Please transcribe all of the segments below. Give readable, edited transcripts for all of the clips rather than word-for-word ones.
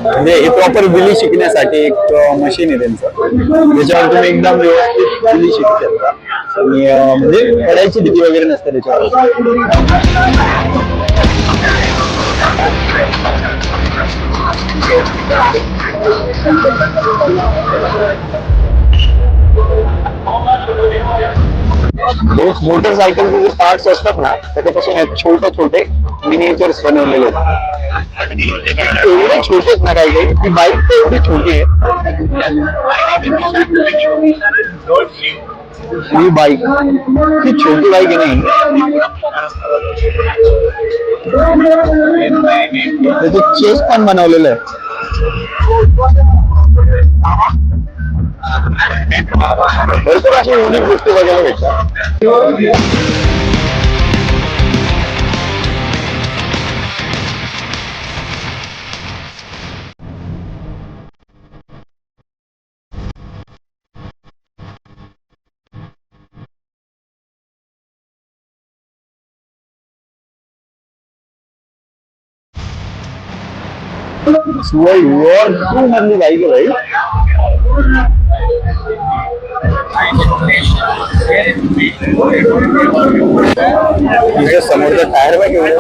म्हणजे हे प्रॉपर विली शिकण्यासाठी एक मशीन आहे त्यांचं, त्याच्यावर तुम्ही एकदम व्यवस्थित विली शिकू शकता. आणि म्हणजे पडायची भीती वगैरे नसते त्याच्यावर. मोटरसायकलचे जे पार्ट्स असतात ना, त्याच्यापासून छोटे छोटे मिनिएचर्स बनवलेले आहेत. एवढे छोटे आहेत ना काही काही, ती बाईक तर एवढी छोटी आहे. ही बाईक ही छोटी बाईक आहे नाही, त्याचं चेस पण बनवलेलं आहे. भरपूर अशी युनिक गोष्टी बघायला भेटतात. World 2 मधली बाईक आहे भाई. तिच्या समोरचा टायर बघ एवढं.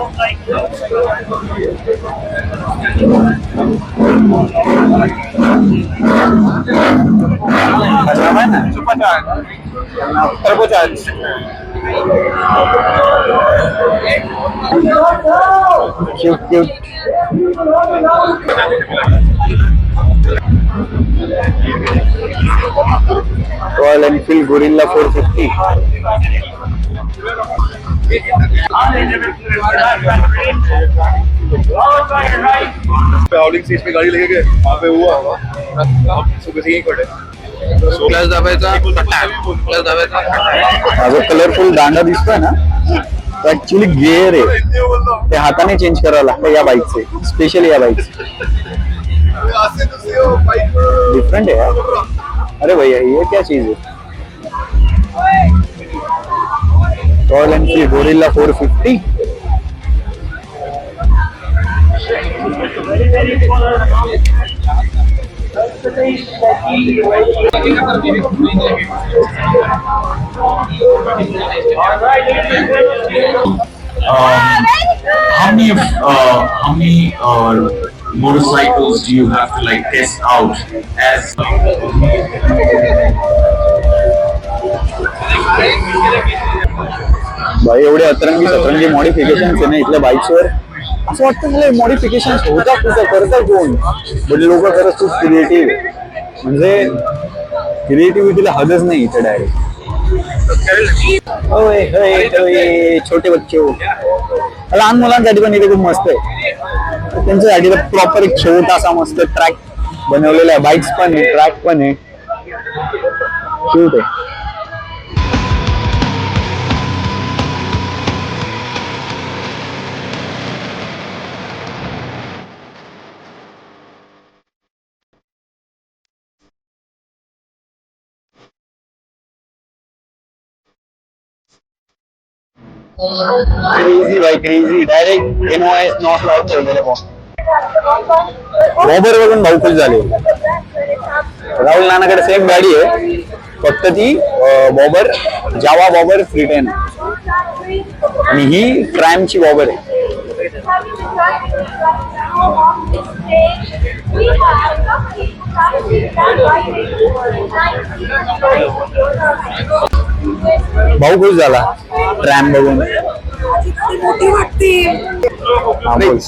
Cute cute. Royal Enfield Gorilla 450. Howling stage पे गाड़ी लेके गए, वहाँ पे हुआ सुबह से यहीं खड़े. प्लस दाबायचा, प्लस दाबायचा. हा जो कलरफुल दांडा दिसतोय ना, तो ऍक्च्युली गिअर आहे, ते हाताने चेंज करावं लागतं या बाईकचे, स्पेशली या बाईकचे. डिफरेंट है यार. अरे भैया ये क्या चीज है? Royal Enfield Gorilla 450. How many motorcycles do you have to like test out as? भाई एवढे अतरंगी सतरंगी मॉडिफिकेशन आहे ना इथल्या बाईक्सवर. असं वाटतं मला मॉडिफिकेशन होता कुठं करतं कोण, म्हणजे लोक खरंच खूप क्रिएटिव्ह, म्हणजे क्रिएटिव्हिटीला हदच नाही इथे डायरेक्ट. छोटे बच्चे लहान मुलांसाठी पण इथे खूप मस्त आहे. त्यांच्यासाठी प्रॉपर एक छोटासा मस्त ट्रॅक बनवलेला आहे. बाईक्स पण आहे, ट्रॅक पण आहे, क्यूट आहे. Crazy भाई crazy. डायरेक्ट NOS नॉट लावून ठेवलेले बॉबर बघून भाऊ खुश झाले. राहुल नानाकडे सेम गाडी आहे, फक्त ती बॉबर जावा बॉबर 310 आणि ही ट्रॅमची बॉबर आहे. भाऊ खुश झाला ट्रॅम बघून.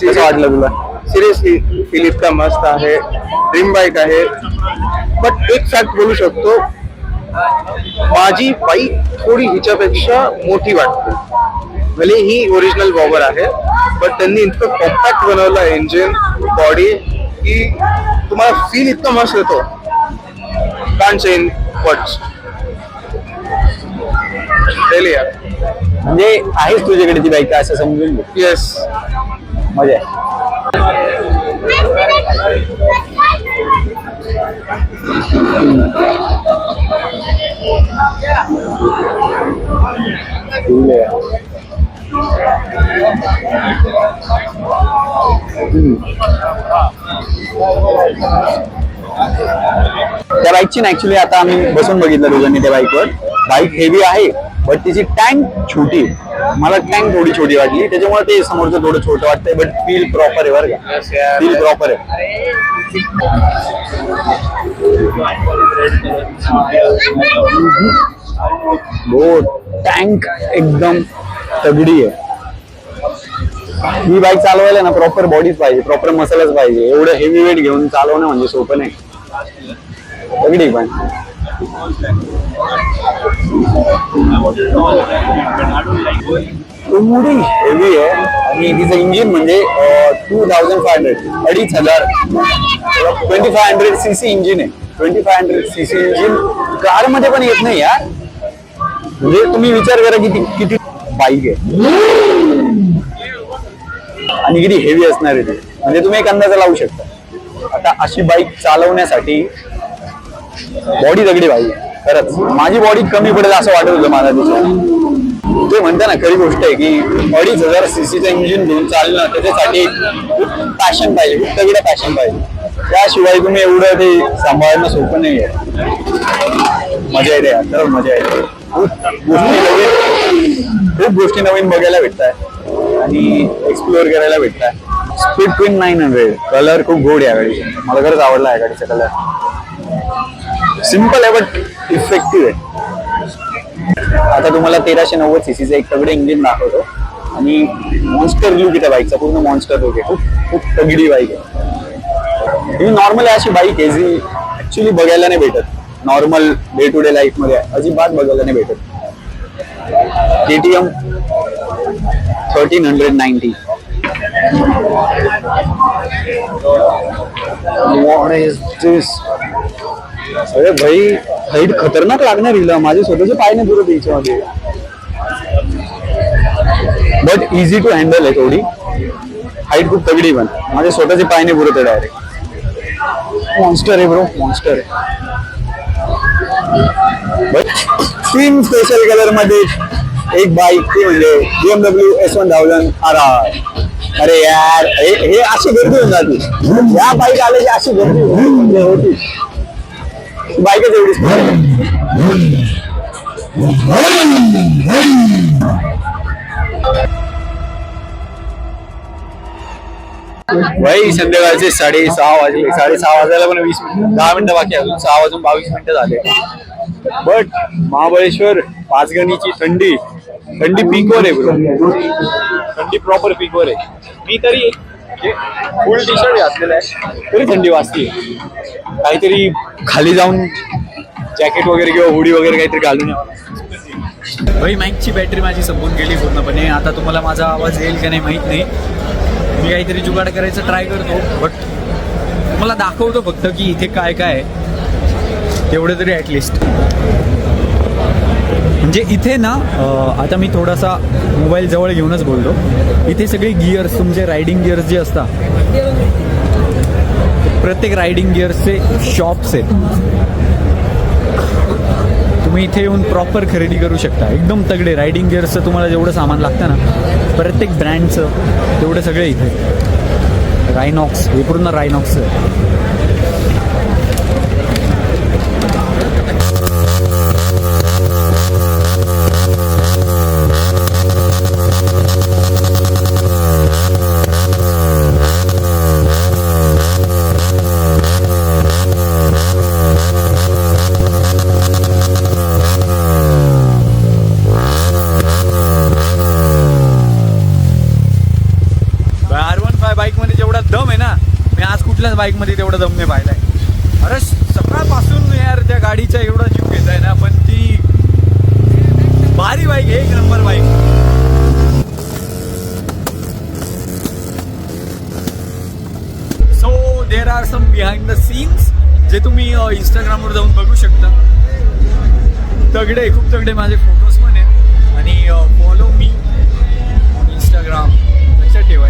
कसं वाटलं तुला? सिरियसली फील इतका मस्त आहे, ड्रीम बाईक आहे. बट एक फॅक्ट बोलू शकतो, माझी बाईक थोडी हिच्यापेक्षा मोठी वाटते. भले ही ओरिजिनल बॉबर आहे, बट त्यांनी इतकं कॉम्पॅक्ट बनवलं इंजिन बॉडी की तुम्हाला फील इतका मस्त येतो. Can't say in words. म्हणजे आहेच तुझ्याकडे ती बाईक असं समजून घे. येस, मजा आहे. त्या बाईकची ना ऍक्च्युली आता आम्ही बसून बघितलं दोघांनी त्या बाईकवर. बाईक हेवी आहे बट तिची टँक छोटी आहे. मला टँक थोडी छोटी वाटली त्याच्यामुळे ते समोरचं थोडं छोटं वाटतंय बट फील प्रॉपर आहे बरं का. फील प्रॉपर आहे. हो टँक एकदम तगडी आहे. ही बाईक चालवायला ना प्रॉपर बॉडीच पाहिजे, प्रॉपर मसलच पाहिजे. एवढं हेवी वेट घेऊन चालवणं म्हणजे सोपं नाही. तगडी पण एवढी हेवी आहे आणि तिचं इंजिन म्हणजे 2500 2500 2500 सीसी इंजिन आहे. 2500 सीसी इंजिन कार मध्ये पण येत नाही यार. म्हणजे तुम्ही विचार करा किती बाईक आहे आणि किती हेवी असणार आहे ते. म्हणजे तुम्ही एक अंदाजा लावू शकता. आता अशी बाईक चालवण्यासाठी बॉडी तगडी पाहिजे खरंच. माझी बॉडी कमी पडेल असं वाटत होतं मला तिच्या. ते म्हणता ना खरी गोष्ट आहे की 2500 सीसीचं इंजिन घेऊन चालणं त्याच्यासाठी खूप पॅशन पाहिजे, खूप तगडं पॅशन पाहिजे. त्याशिवाय तुम्ही एवढं ते सांभाळणं सोपं नाही आहे. मजा येते यार, खरंच मजा येते. खूप गोष्टी नवीन बघायला भेटतात आणि एक्सप्लोअर करायला भेटतात. स्पीड ट्विन 900 कलर खूप गोड आहे या गाडीचा. मला खरंच आवडला आहे गाडीचा कलर. सिम्पल आहे बट इफेक्टिव्ह आहे. आता तुम्हाला 1390 सीसीचं एक तगडे इंजिन दाखवतो आणि मॉन्स्टर लुक आहे त्या बाईकचा. पूर्ण मॉन्स्टर लुक आहे. खूप तगडी बाईक आहे. ही नॉर्मल अशी बाईक आहे जी ऍक्च्युली बघायला नाही भेटत. Normal day to day life मध्ये अजिबात बघायला नाही भेटत. KTM 1390. What is this? अरे भाई हाईट खतरनाक लागणार हिला. माझे स्वतःचे पाय नाही पुरत याच्यामध्ये. बट इझी टू हँडल आहे थोडी. हाईट खूप तगडी पण माझे स्वतःचे पाय नाही पुरत आहे डायरेक्ट. मॉन्स्टर आहे ब्रो, मॉन्स्टर आहे. बट 3 स्पेशल कलर मध्ये एक बाईक ती म्हणजे BMW S1000 RR. अरे यार हे अशी गर्दी होऊन जाते. या बाईक आले की अशी गर्दी होती. बाईकच एवढीच भाई. संध्याकाळचे 6:30 वाजले. 6:30 वाजायला पण 20 मिनिटं, 10 मिनिटं बाकी अजून. 6 वाजून 22 मिनिटं झाले. बट महाबळेश्वर पाचगणीची थंडी पीकवर आहे ब्रो. थंडी प्रॉपर पीकवर आहे. मी तरी फुल टी शर्ट घातलेला आहे तरी थंडी वाजते. काहीतरी खाली जाऊन जॅकेट वगैरे किंवा हुडी वगैरे काहीतरी घालून यावं. भाई माईकची बॅटरी माझी संपून गेली पूर्णपणे. आता तुम्हाला माझा आवाज येईल का नाही माहीत नाही. मी काहीतरी जुगाड करायचं ट्राय करतो बट तुम्हाला दाखवतो फक्त की इथे काय काय आहे तेवढं तरी ॲटलिस्ट. म्हणजे इथे ना आता मी थोडासा मोबाईल जवळ घेऊनच बोलतो. इथे सगळे गिअर्स तुमचे रायडिंग गिअर्स जे असतात प्रत्येक रायडिंग गिअर्सचे शॉप्स आहेत. तुम्ही इथे येऊन प्रॉपर खरेदी करू शकता. एकदम तगडे रायडिंग गिअर्सचं तुम्हाला जेवढं सामान लागतं ना प्रत्येक ब्रँडचं तेवढं सगळं इथे. रायनॉक्स हे पूर्ण रायनॉक्सचं आहे. बाईक मध्ये तेवढा दम नाही पाहिलाय. अरे सकाळपासून यार त्या गाडीचा एवढा जीव घेताय ना पण ती भारी बाईक आहे. एक number bike. So there are some behind the scenes जे तुम्ही इंस्टाग्रामवर जाऊन बघू शकता. तगडे खूप तगडे माझे फोटोज पण आहेत आणि फॉलो मी इंस्टाग्राम लक्षात ठेवा.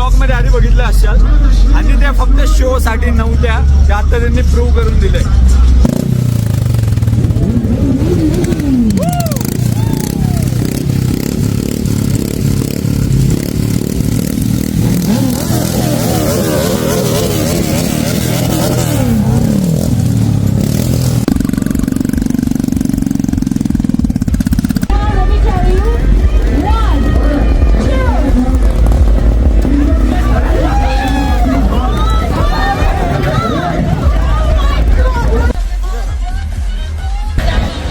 ब्लॉग मध्ये आधी बघितलं असाल, आणि त्या फक्त शो साठी नव्हत्या, त्या आता त्यांनी प्रूव्ह करून दिलंय. Let me tell you, 1, 2.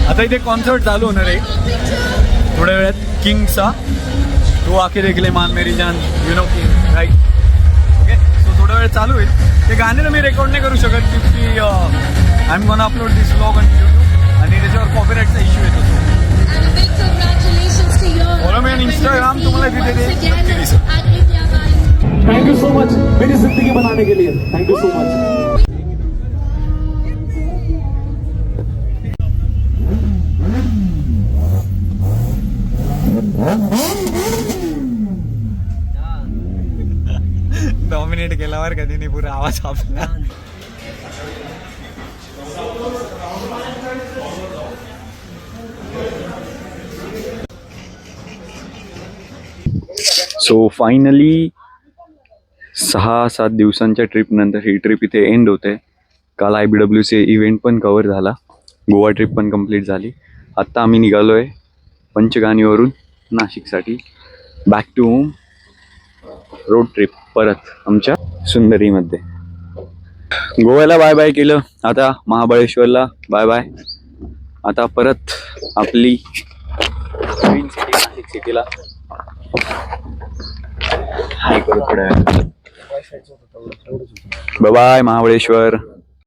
आता इथे कॉन्सर्ट चालू होणार आहे थोड्या वेळात, किंगचा. तो आके देखले मान मेरी जान, you know king, right. Okay, so थोड्या वेळ चालू होईल. ते गाणे तर मी रेकॉर्ड नाही करू शकत की I am gonna upload this vlog on YouTube, आणि त्याच्यावर कॉपीराईटचा इश्यू येतो. And big congratulations to you. Follow me on Instagram, तुम्हाला तिथे ते Once again, नक्की दिसेल. at India Line. Thank you so much मेरी जिंदगी बनाने के लिए. Thank you so much. Dominate केल्यावर कधी नाही पुरा आवाज आपला. सो फायनली 6-7 दिवसांच्या ट्रिप नंतर ही ट्रिप इथे एंड होते. काल IBWC इव्हेंट पण कव्हर झाला, गोवा ट्रिप पण कंप्लीट झाली. आत्ता आम्ही निघालोय पंचगानीवरून नाशिकसाठी, back to home, road trip परत आमच्या सुंदरीमध्ये. गोव्याला बाय बाय केलं, आता महाबळेश्वरला बाय बाय. आता परत आपली नवीन सिटी नाशिक सिटीला हे करू थोड्या वेळात. Bye bye Mahabaleshwar.